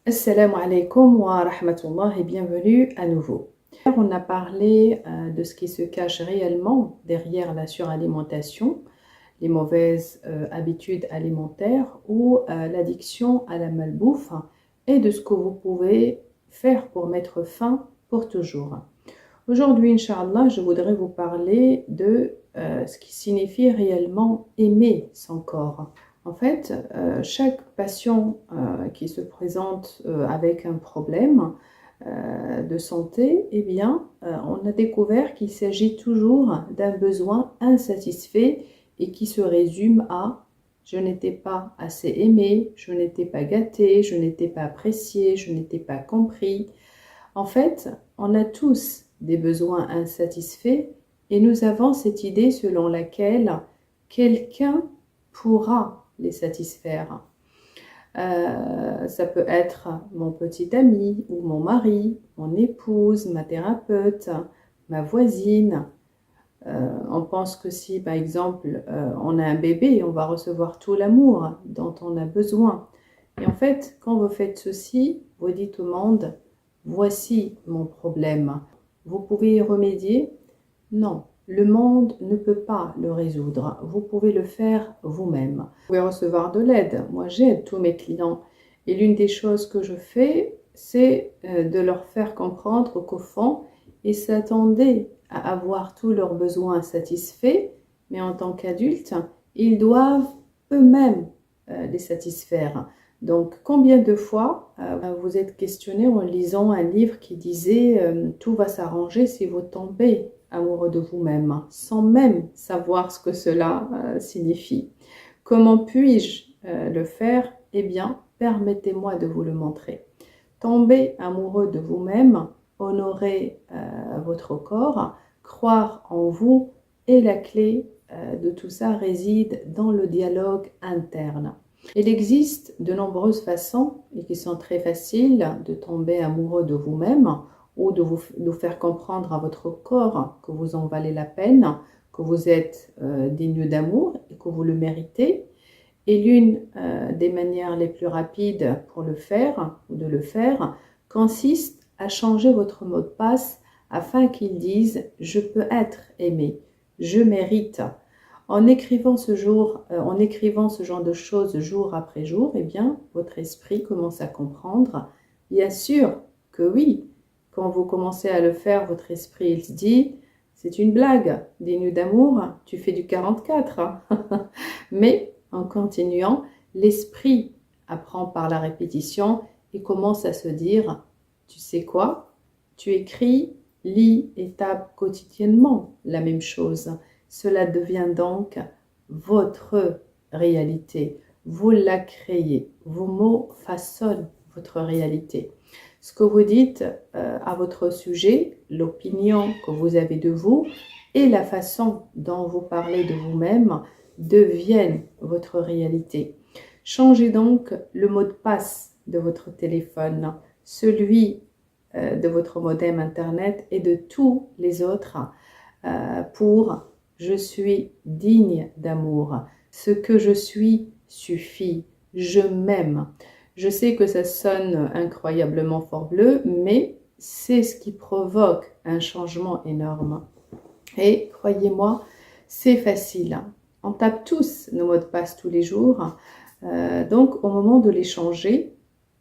Assalamu alaikum wa rahmatullah et bienvenue à nouveau. On a parlé de ce qui se cache réellement derrière la suralimentation, les mauvaises habitudes alimentaires ou l'addiction à la malbouffe et de ce que vous pouvez faire pour mettre fin pour toujours. Aujourd'hui, Inch'Allah, je voudrais vous parler de ce qui signifie réellement aimer son corps. En fait, chaque patient qui se présente avec un problème de santé, eh bien, on a découvert qu'il s'agit toujours d'un besoin insatisfait et qui se résume à « je n'étais pas assez aimé, je n'étais pas gâté, je n'étais pas apprécié, je n'étais pas compris ». En fait, on a tous des besoins insatisfaits et nous avons cette idée selon laquelle quelqu'un pourra les satisfaire. Ça peut être mon petit ami ou mon mari, mon épouse, ma thérapeute, ma voisine. On pense que si, par exemple, on a un bébé, on va recevoir tout l'amour dont on a besoin. Et en fait, quand vous faites ceci, vous dites au monde, voici mon problème. Vous pouvez y remédier? Non. Le monde ne peut pas le résoudre. Vous pouvez le faire vous-même. Vous pouvez recevoir de l'aide. Moi, j'aide tous mes clients. Et l'une des choses que je fais, c'est de leur faire comprendre qu'au fond, ils s'attendaient à avoir tous leurs besoins satisfaits, mais en tant qu'adultes, ils doivent eux-mêmes les satisfaire. Donc, combien de fois vous êtes questionné en lisant un livre qui disait « Tout va s'arranger si vous tombez amoureux de vous-même », sans même savoir ce que cela signifie. Comment puis-je le faire? Eh bien, permettez-moi de vous le montrer. Tomber amoureux de vous-même, honorer votre corps, croire en vous, et la clé de tout ça réside dans le dialogue interne. Il existe de nombreuses façons, et qui sont très faciles, de tomber amoureux de vous-même ou de faire comprendre à votre corps que vous en valez la peine, que vous êtes digne d'amour et que vous le méritez. Et l'une des manières les plus rapides pour le faire, ou de le faire, consiste à changer votre mot de passe afin qu'il dise « je peux être aimé, je mérite ». En écrivant ce genre de choses jour après jour, eh bien, votre esprit commence à comprendre. Bien sûr que oui, quand vous commencez à le faire, votre esprit il se dit « c'est une blague, digne d'amour, tu fais du 44 ». Mais en continuant, l'esprit apprend par la répétition et commence à se dire « tu sais quoi, tu écris, lis et tapes quotidiennement la même chose ». Cela devient donc votre réalité. Vous la créez. Vos mots façonnent votre réalité. Ce que vous dites à votre sujet, l'opinion que vous avez de vous et la façon dont vous parlez de vous-même deviennent votre réalité. Changez donc le mot de passe de votre téléphone, celui de votre modem internet et de tous les autres pour je suis digne d'amour. Ce que je suis suffit. Je m'aime. Je sais que ça sonne incroyablement fort bleu, mais c'est ce qui provoque un changement énorme. Et croyez-moi, c'est facile. On tape tous nos mots de passe tous les jours. Donc, au moment de les changer,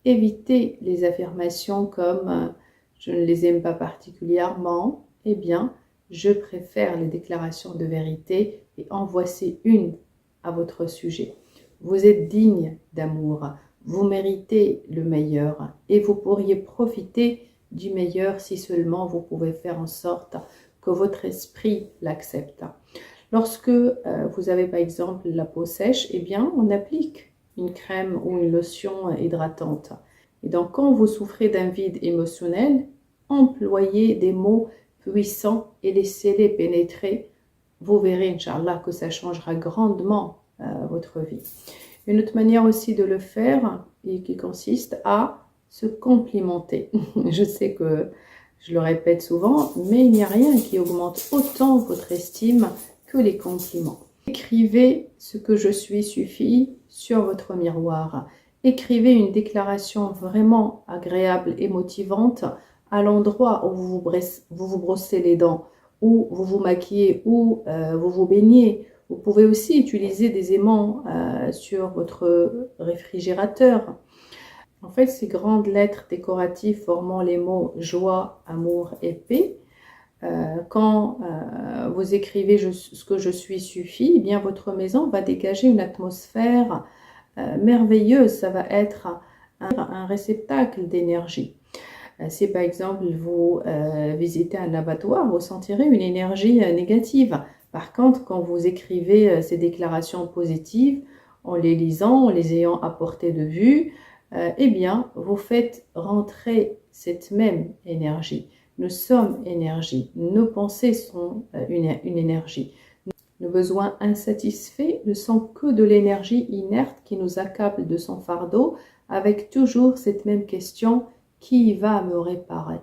évitez les affirmations comme je ne les aime pas particulièrement. Eh bien, je préfère les déclarations de vérité et en voici une à votre sujet. Vous êtes digne d'amour, vous méritez le meilleur et vous pourriez profiter du meilleur si seulement vous pouvez faire en sorte que votre esprit l'accepte. Lorsque vous avez par exemple la peau sèche, eh bien on applique une crème ou une lotion hydratante. Et donc quand vous souffrez d'un vide émotionnel, employez des mots puissants et laissez-les pénétrer. Vous verrez, Inch'Allah, que ça changera grandement votre vie. Une autre manière aussi de le faire, et qui consiste à se complimenter. Je sais que je le répète souvent, mais il n'y a rien qui augmente autant votre estime que les compliments. Écrivez ce que je suis suffit sur votre miroir Écrivez une déclaration vraiment agréable et motivante à l'endroit où vous vous brossez les dents, où vous vous maquillez, où vous vous baignez. Vous pouvez aussi utiliser des aimants sur votre réfrigérateur. En fait, ces grandes lettres décoratives formant les mots joie, amour et paix, quand vous écrivez ce que je suis suffit, eh bien votre maison va dégager une atmosphère merveilleuse. Ça va être un réceptacle d'énergie. Si par exemple vous visitez un abattoir, vous sentirez une énergie négative. Par contre, quand vous écrivez ces déclarations positives, en les lisant, en les ayant à portée de vue, eh bien, vous faites rentrer cette même énergie. Nous sommes énergie. Nos pensées sont une énergie. Nos besoins insatisfaits ne sont que de l'énergie inerte qui nous accable de son fardeau, avec toujours cette même question: qui va me réparer?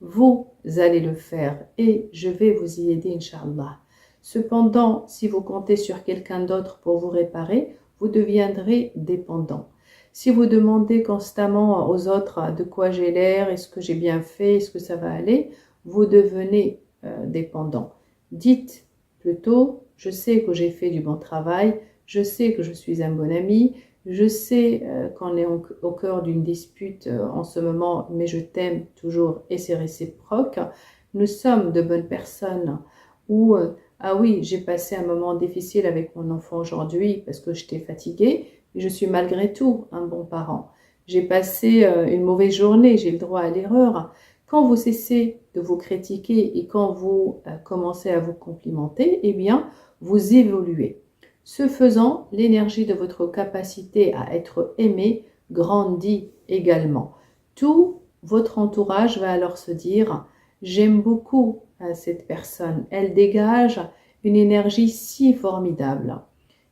Vous allez le faire et je vais vous y aider, Inch'Allah. Cependant, si vous comptez sur quelqu'un d'autre pour vous réparer, vous deviendrez dépendant. Si vous demandez constamment aux autres de quoi j'ai l'air, est-ce que j'ai bien fait, est-ce que ça va aller, vous devenez dépendant. Dites plutôt: je sais que j'ai fait du bon travail, je sais que je suis un bon ami, je sais qu'on est au cœur d'une dispute en ce moment, mais je t'aime toujours et c'est réciproque. Nous sommes de bonnes personnes. Ou ah oui, j'ai passé un moment difficile avec mon enfant aujourd'hui parce que j'étais fatiguée, mais je suis malgré tout un bon parent. J'ai passé une mauvaise journée, j'ai le droit à l'erreur. Quand vous cessez de vous critiquer et quand vous commencez à vous complimenter, eh bien, vous évoluez. Ce faisant, l'énergie de votre capacité à être aimé grandit également. Tout votre entourage va alors se dire: j'aime beaucoup cette personne, elle dégage une énergie si formidable.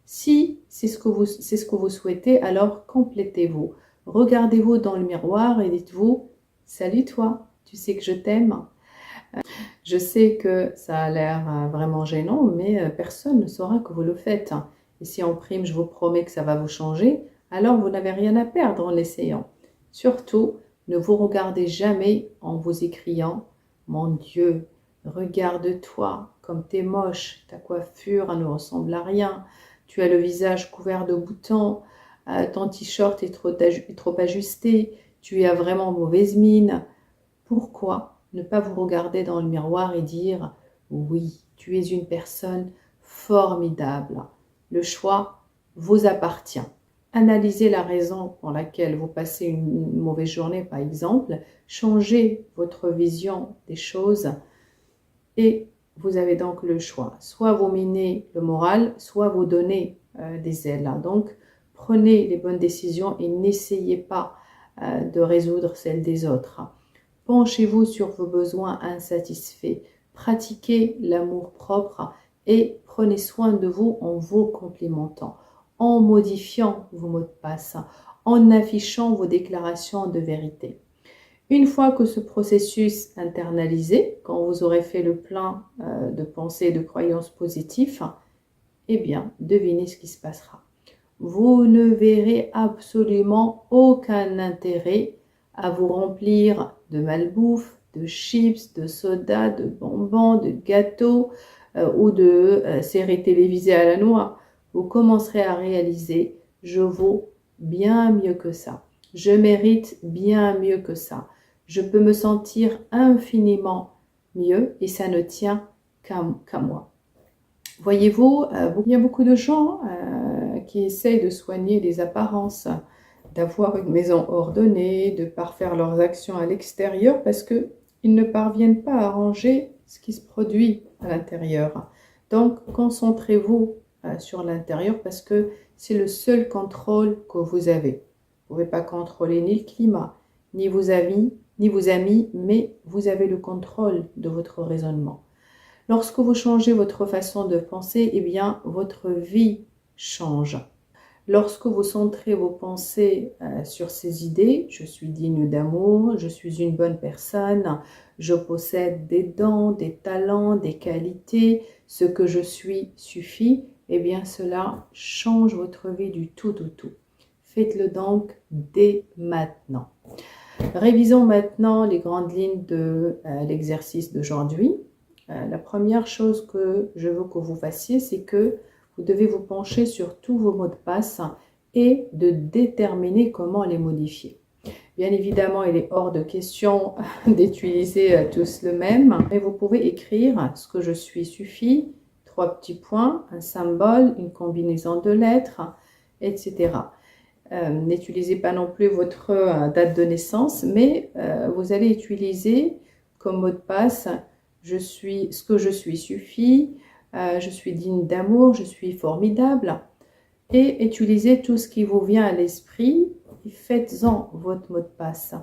Si c'est ce que vous souhaitez, alors complétez-vous. Regardez-vous dans le miroir et dites-vous: salut toi, tu sais que je t'aime. Je sais que ça a l'air vraiment gênant, mais personne ne saura que vous le faites. Et si en prime, je vous promets que ça va vous changer, alors vous n'avez rien à perdre en l'essayant. Surtout, ne vous regardez jamais en vous écriant: mon Dieu, regarde-toi, comme t'es moche, ta coiffure ne ressemble à rien, tu as le visage couvert de boutons, ton t-shirt est trop ajusté, tu as vraiment mauvaise mine. Pourquoi ne pas vous regarder dans le miroir et dire: oui, tu es une personne formidable. Le choix vous appartient. Analysez la raison pour laquelle vous passez une mauvaise journée, par exemple. Changez votre vision des choses et vous avez donc le choix. Soit vous minez le moral, soit vous donnez des ailes. Donc, prenez les bonnes décisions et n'essayez pas de résoudre celles des autres. Penchez-vous sur vos besoins insatisfaits, pratiquez l'amour-propre et prenez soin de vous en vous complimentant, en modifiant vos mots de passe, en affichant vos déclarations de vérité. Une fois que ce processus internalisé, quand vous aurez fait le plein de pensées et de croyances positives, eh bien, devinez ce qui se passera. Vous ne verrez absolument aucun intérêt à vous remplir de malbouffe, de chips, de soda, de bonbons, de gâteaux ou de séries télévisées à la noix. Vous commencerez à réaliser: je vaux bien mieux que ça. Je mérite bien mieux que ça. Je peux me sentir infiniment mieux et ça ne tient qu'à moi. Voyez-vous, il y a beaucoup de gens qui essayent de soigner les apparences, d'avoir une maison ordonnée, de parfaire leurs actions à l'extérieur parce qu'ils ne parviennent pas à ranger ce qui se produit à l'intérieur. Donc, concentrez-vous sur l'intérieur parce que c'est le seul contrôle que vous avez. Vous ne pouvez pas contrôler ni le climat, ni vos amis, mais vous avez le contrôle de votre raisonnement. Lorsque vous changez votre façon de penser, eh bien, votre vie change. Lorsque vous centrez vos pensées sur ces idées: je suis digne d'amour, je suis une bonne personne, je possède des dons, des talents, des qualités, ce que je suis suffit, eh bien, cela change votre vie du tout au tout. Faites-le donc dès maintenant. Révisons maintenant les grandes lignes de l'exercice d'aujourd'hui. La première chose que je veux que vous fassiez, c'est que vous devez vous pencher sur tous vos mots de passe et de déterminer comment les modifier. Bien évidemment, il est hors de question d'utiliser tous le même, mais vous pouvez écrire ce que je suis suffit, 3 petits points, un symbole, une combinaison de lettres, etc. N'utilisez pas non plus votre date de naissance, mais vous allez utiliser comme mot de passe ce que je suis suffit, je suis digne d'amour, je suis formidable, et utilisez tout ce qui vous vient à l'esprit. Faites-en votre mot de passe.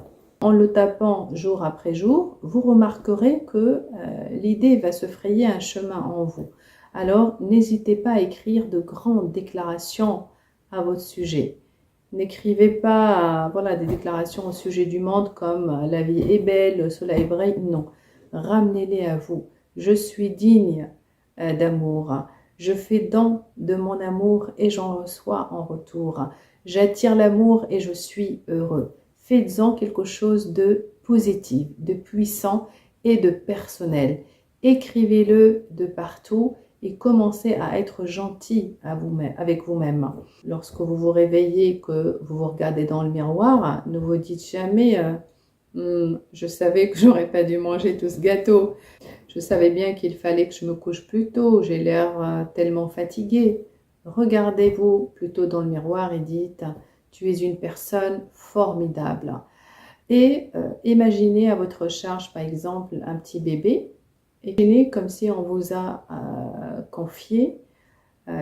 En le tapant jour après jour, vous remarquerez que l'idée va se frayer un chemin en vous. Alors, n'hésitez pas à écrire de grandes déclarations à votre sujet. N'écrivez pas voilà, des déclarations au sujet du monde comme « la vie est belle, le soleil brille ». Non, ramenez-les à vous. Je suis digne d'amour. Je fais don de mon amour et j'en reçois en retour. J'attire l'amour et je suis heureux. Faites-en quelque chose de positif, de puissant et de personnel. Écrivez-le de partout et commencez à être gentil avec vous-même. Lorsque vous vous réveillez, que vous vous regardez dans le miroir, ne vous dites jamais je savais que j'aurais pas dû manger tout ce gâteau. Je savais bien qu'il fallait que je me couche plus tôt. J'ai l'air tellement fatiguée. » Regardez-vous plutôt dans le miroir et dites « Tu es une personne formidable. » Et imaginez à votre charge, par exemple, un petit bébé. Imaginez comme si on vous a confié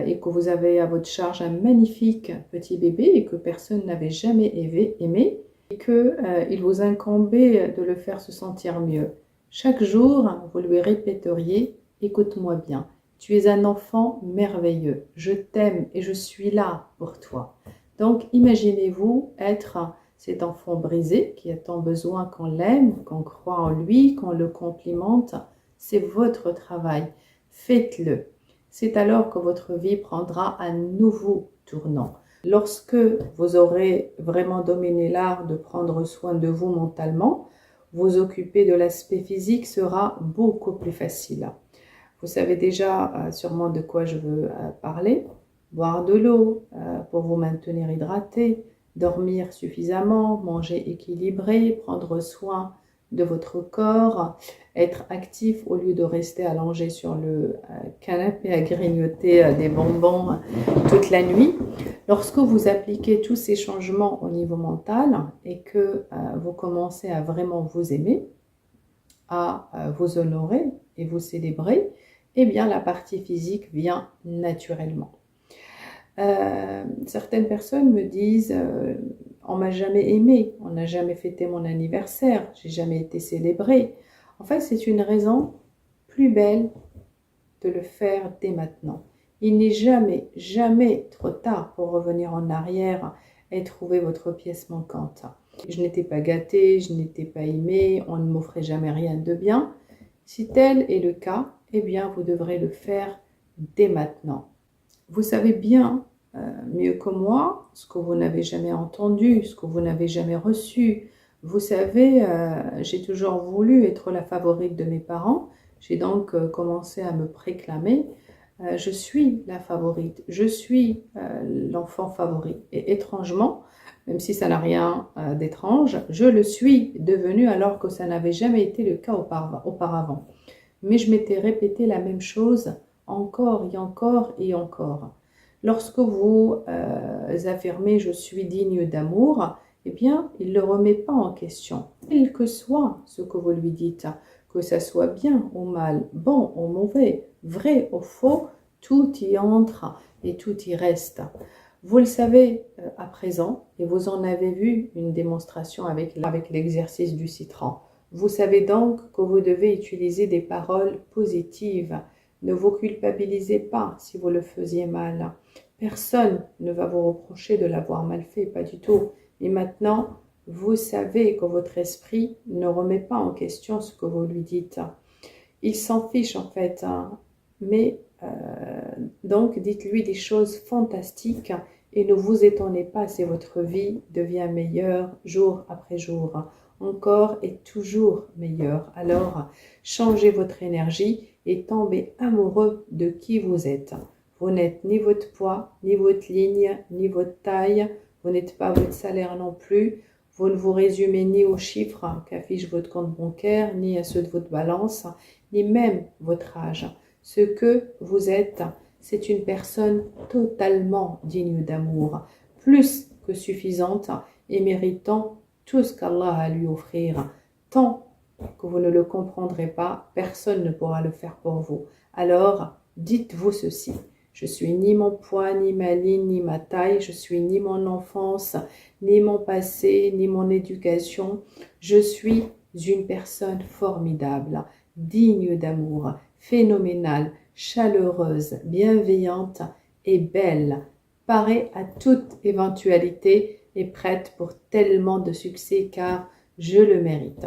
et que vous avez à votre charge un magnifique petit bébé et que personne n'avait jamais aimé et qu'il vous incombait de le faire se sentir mieux. Chaque jour, vous lui répéteriez « Écoute-moi bien, tu es un enfant merveilleux, je t'aime et je suis là pour toi. » Donc, imaginez-vous être cet enfant brisé qui a tant besoin qu'on l'aime, qu'on croit en lui, qu'on le complimente. C'est votre travail. Faites-le. C'est alors que votre vie prendra un nouveau tournant. Lorsque vous aurez vraiment dominé l'art de prendre soin de vous mentalement, vous occuper de l'aspect physique sera beaucoup plus facile. Vous savez déjà sûrement de quoi je veux parler. Boire de l'eau pour vous maintenir hydraté, dormir suffisamment, manger équilibré, prendre soin de votre corps, être actif au lieu de rester allongé sur le canapé à grignoter des bonbons toute la nuit. Lorsque vous appliquez tous ces changements au niveau mental et que vous commencez à vraiment vous aimer, à vous honorer et vous célébrer, eh bien la partie physique vient naturellement. Certaines personnes me disent on m'a jamais aimé, on n'a jamais fêté mon anniversaire, j'ai jamais été célébrée. En fait, c'est une raison plus belle de le faire dès maintenant. Il n'est jamais trop tard pour revenir en arrière et trouver votre pièce manquante. Je n'étais pas gâtée, je n'étais pas aimée, on ne m'offrait jamais rien de bien. Si tel est le cas, eh bien vous devrez le faire dès maintenant. Vous savez bien mieux que moi ce que vous n'avez jamais entendu, ce que vous n'avez jamais reçu. Vous savez, j'ai toujours voulu être la favorite de mes parents. J'ai donc commencé à me préclamer. Je suis la favorite, je suis l'enfant favori. Et étrangement, même si ça n'a rien d'étrange, je le suis devenu alors que ça n'avait jamais été le cas auparavant. Mais je m'étais répété la même chose encore et encore et encore. Lorsque vous affirmez « je suis digne d'amour », eh bien, il ne le remet pas en question. Quel que soit ce que vous lui dites, que ça soit bien ou mal, bon ou mauvais, vrai ou faux, tout y entre et tout y reste. Vous le savez à présent et vous en avez vu une démonstration avec l'exercice du citron. Vous savez donc que vous devez utiliser des paroles positives. Ne vous culpabilisez pas si vous le faisiez mal. Personne ne va vous reprocher de l'avoir mal fait, pas du tout. Et maintenant, vous savez que votre esprit ne remet pas en question ce que vous lui dites. Il s'en fiche en fait, mais donc dites-lui des choses fantastiques et ne vous étonnez pas si votre vie devient meilleure jour après jour, encore et toujours meilleure. Alors, changez votre énergie et tombez amoureux de qui vous êtes. Vous n'êtes ni votre poids, ni votre ligne, ni votre taille, vous n'êtes pas votre salaire non plus. Vous ne vous résumez ni aux chiffres qu'affiche votre compte bancaire, ni à ceux de votre balance, ni même votre âge. Ce que vous êtes, c'est une personne totalement digne d'amour, plus que suffisante et méritant tout ce qu'Allah a à lui offrir. Tant que vous ne le comprendrez pas, personne ne pourra le faire pour vous. Alors, dites-vous ceci. Je suis ni mon poids, ni ma ligne, ni ma taille. Je suis ni mon enfance, ni mon passé, ni mon éducation. Je suis une personne formidable, digne d'amour, phénoménale, chaleureuse, bienveillante et belle, parée à toute éventualité et prête pour tellement de succès car je le mérite.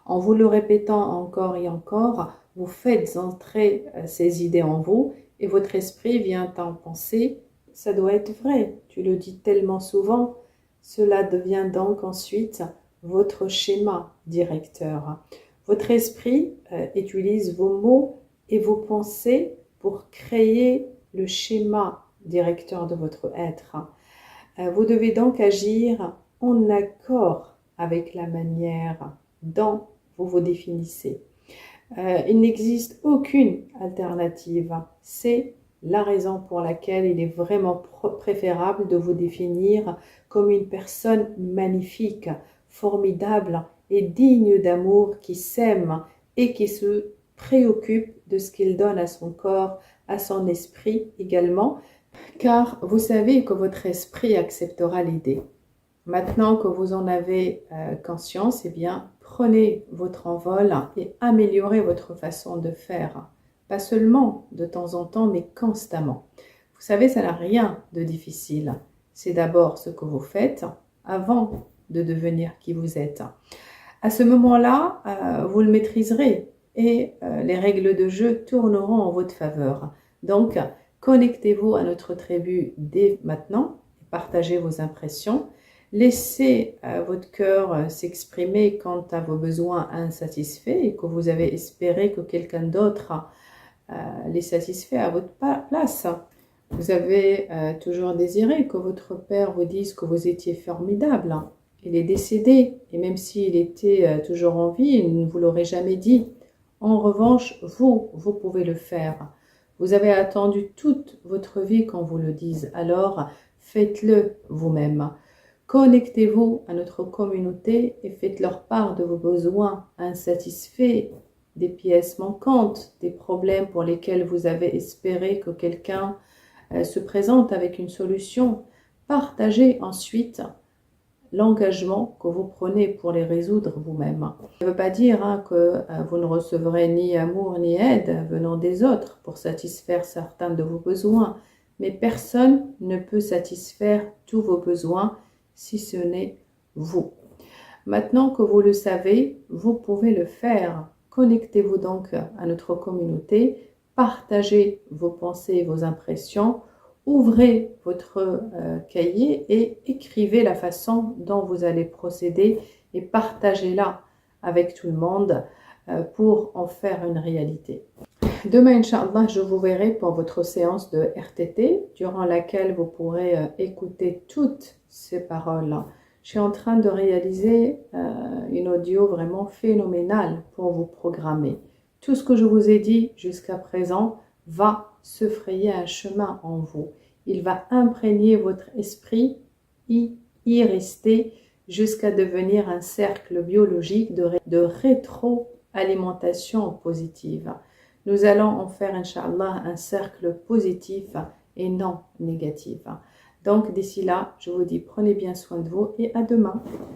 En vous le répétant encore et encore, vous faites entrer ces idées en vous et votre esprit vient en penser, ça doit être vrai, tu le dis tellement souvent, cela devient donc ensuite votre schéma directeur. Votre esprit utilise vos mots et vos pensées pour créer le schéma directeur de votre être. Vous devez donc agir en accord avec la manière dont vous vous définissez. Il n'existe aucune alternative. C'est la raison pour laquelle il est vraiment préférable de vous définir comme une personne magnifique, formidable et digne d'amour qui s'aime et qui se préoccupe de ce qu'il donne à son corps, à son esprit également, car vous savez que votre esprit acceptera l'idée. Maintenant que vous en avez conscience, eh bien, prenez votre envol et améliorez votre façon de faire. Pas seulement de temps en temps, mais constamment. Vous savez, ça n'a rien de difficile. C'est d'abord ce que vous faites avant de devenir qui vous êtes. À ce moment-là, vous le maîtriserez et les règles de jeu tourneront en votre faveur. Donc, connectez-vous à notre tribu dès maintenant et partagez vos impressions. Laissez votre cœur s'exprimer quant à vos besoins insatisfaits et que vous avez espéré que quelqu'un d'autre les satisfait à votre place. Vous avez toujours désiré que votre père vous dise que vous étiez formidable. Il est décédé et même s'il était toujours en vie, il ne vous l'aurait jamais dit. En revanche, vous pouvez le faire. Vous avez attendu toute votre vie qu'on vous le dise. Alors, faites-le vous-même. Connectez-vous à notre communauté et faites-leur part de vos besoins insatisfaits, des pièces manquantes, des problèmes pour lesquels vous avez espéré que quelqu'un se présente avec une solution. Partagez ensuite l'engagement que vous prenez pour les résoudre vous-même. Ça ne veut pas dire que vous ne recevrez ni amour ni aide venant des autres pour satisfaire certains de vos besoins, mais personne ne peut satisfaire tous vos besoins si ce n'est vous. Maintenant que vous le savez, vous pouvez le faire. Connectez-vous donc à notre communauté, partagez vos pensées et vos impressions, ouvrez votre cahier et écrivez la façon dont vous allez procéder et partagez-la avec tout le monde pour en faire une réalité. Demain, Inch'Allah, je vous verrai pour votre séance de RTT, durant laquelle vous pourrez écouter toutes ces paroles. Je suis en train de réaliser une audio vraiment phénoménale pour vous programmer. Tout ce que je vous ai dit jusqu'à présent va se frayer un chemin en vous. Il va imprégner votre esprit, y rester jusqu'à devenir un cercle biologique de rétroalimentation positive. Nous allons en faire, Inch'Allah, un cercle positif et non négatif. Donc, d'ici là, je vous dis, prenez bien soin de vous et à demain.